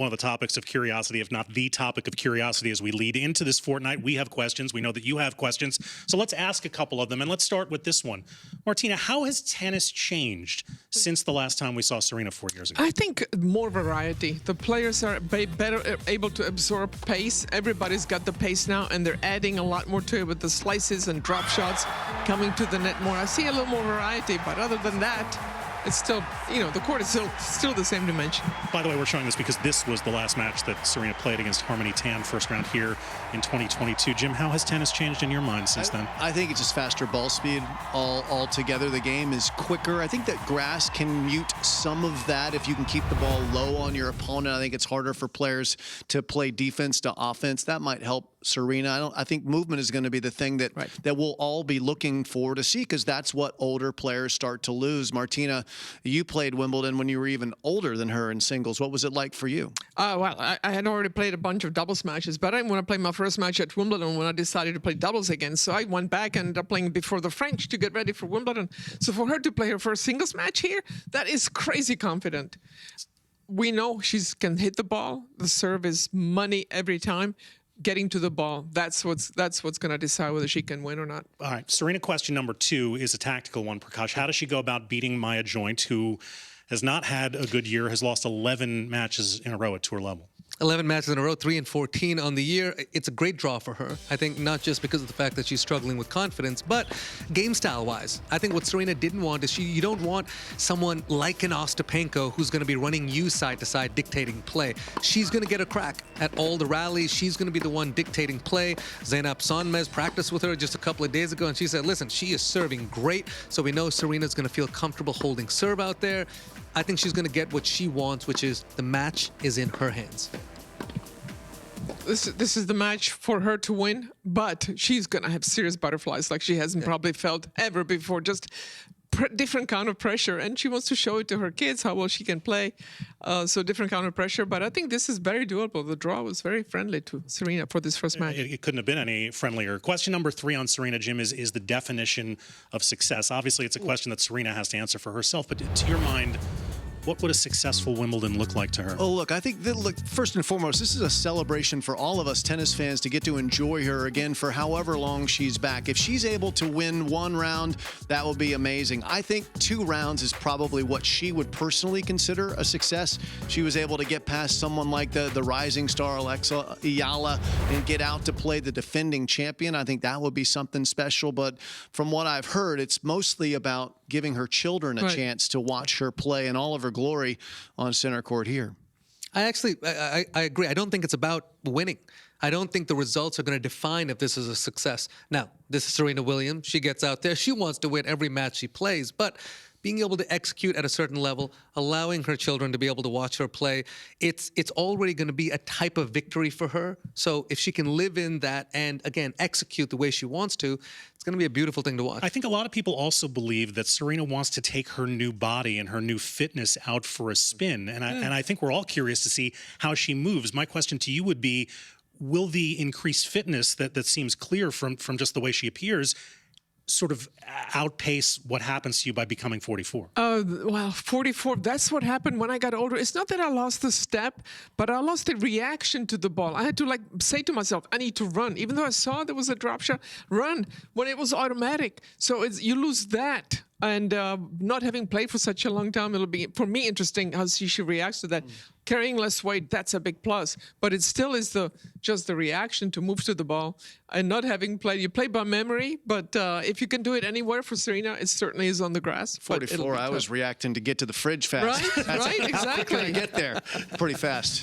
one of the topics of curiosity, if not the topic of curiosity, as we lead into this fortnight. We have questions. We know that you have questions. So let's ask a couple of them, and let's start with this one. Martina, how has tennis changed since the last time we saw Serena 4 years ago? I think more variety. The players are better able to absorb pace. Everybody's got the pace now, and they're adding a lot more to it with the slices and drop shots coming to the net more. I see a little more variety, but other than that, it's still, the court is still the same dimension. By the way, we're showing this because this was the last match that Serena played against Harmony Tan, first round here in 2022. Jim, how has tennis changed in your mind since then? I think it's just faster ball speed altogether. The game is quicker. I think that grass can mute some of that if you can keep the ball low on your opponent. I think it's harder for players to play defense to offense. That might help Serena. I think movement is going to be the thing that we'll all be looking for to see, because that's what older players start to lose. Martina, you played Wimbledon when you were even older than her in singles. What was it like for you? Well, I had already played a bunch of doubles matches, but I didn't want to play my first match at Wimbledon when I decided to play doubles again. So I went back and ended up playing before the French to get ready for Wimbledon. So for her to play her first singles match here, that is crazy confident. We know she can hit the ball. The serve is money every time. Getting to the ball, that's what's going to decide whether she can win or not. All right, Serena, question number 2 is a tactical one. Prakash, how does she go about beating Maya Joint, who has not had a good year, has lost 11 matches in a row at tour level? 11 matches in a row, 3-14 on the year. It's a great draw for her. I think not just because of the fact that she's struggling with confidence, but game style-wise. I think what Serena didn't want is you don't want someone like an Ostapenko who's going to be running you side to side, dictating play. She's going to get a crack at all the rallies. She's going to be the one dictating play. Zeynep Sonmez practiced with her just a couple of days ago, and she said, listen, she is serving great, so we know Serena's going to feel comfortable holding serve out there. I think she's going to get what she wants, which is the match is in her hands. This is the match for her to win, but she's going to have serious butterflies like she hasn't probably felt ever before. Just different kind of pressure, and she wants to show it to her kids how well she can play. So different kind of pressure, but I think this is very doable. The draw was very friendly to Serena for this first match. It couldn't have been any friendlier. Question number 3 on Serena, Jim, is the definition of success. Obviously, it's a question that Serena has to answer for herself, but to your mind, what would a successful Wimbledon look like to her? Oh, look, I think that, first and foremost, this is a celebration for all of us tennis fans to get to enjoy her again for however long she's back. If she's able to win 1 round, that will be amazing. I think 2 rounds is probably what she would personally consider a success. She was able to get past someone like the rising star Alexa Ayala and get out to play the defending champion. I think that would be something special. But from what I've heard, it's mostly about giving her children a chance to watch her play in all of her glory on center court here. I agree. I don't think it's about winning. I don't think the results are going to define if this is a success. Now, this is Serena Williams. She gets out there. She wants to win every match she plays, but being able to execute at a certain level, allowing her children to be able to watch her play, it's already going to be a type of victory for her. So if she can live in that and, again, execute the way she wants to, it's going to be a beautiful thing to watch. I think a lot of people also believe that Serena wants to take her new body and her new fitness out for a spin. And I think we're all curious to see how she moves. My question to you would be, will the increased fitness that seems clear from just the way she appears sort of outpace what happens to you by becoming 44? Well, 44, that's what happened when I got older. It's not that I lost the step, but I lost the reaction to the ball. I had to say to myself, I need to run. Even though I saw there was a drop shot, run when it was automatic. So you lose that. And not having played for such a long time, it'll be, for me, interesting how she reacts to that. Carrying less weight, that's a big plus. But it still is just the reaction to move to the ball. And not having played, you play by memory, but if you can do it anywhere for Serena, it certainly is on the grass. 44, I was reacting to get to the fridge fast. Right, exactly. Get there pretty fast.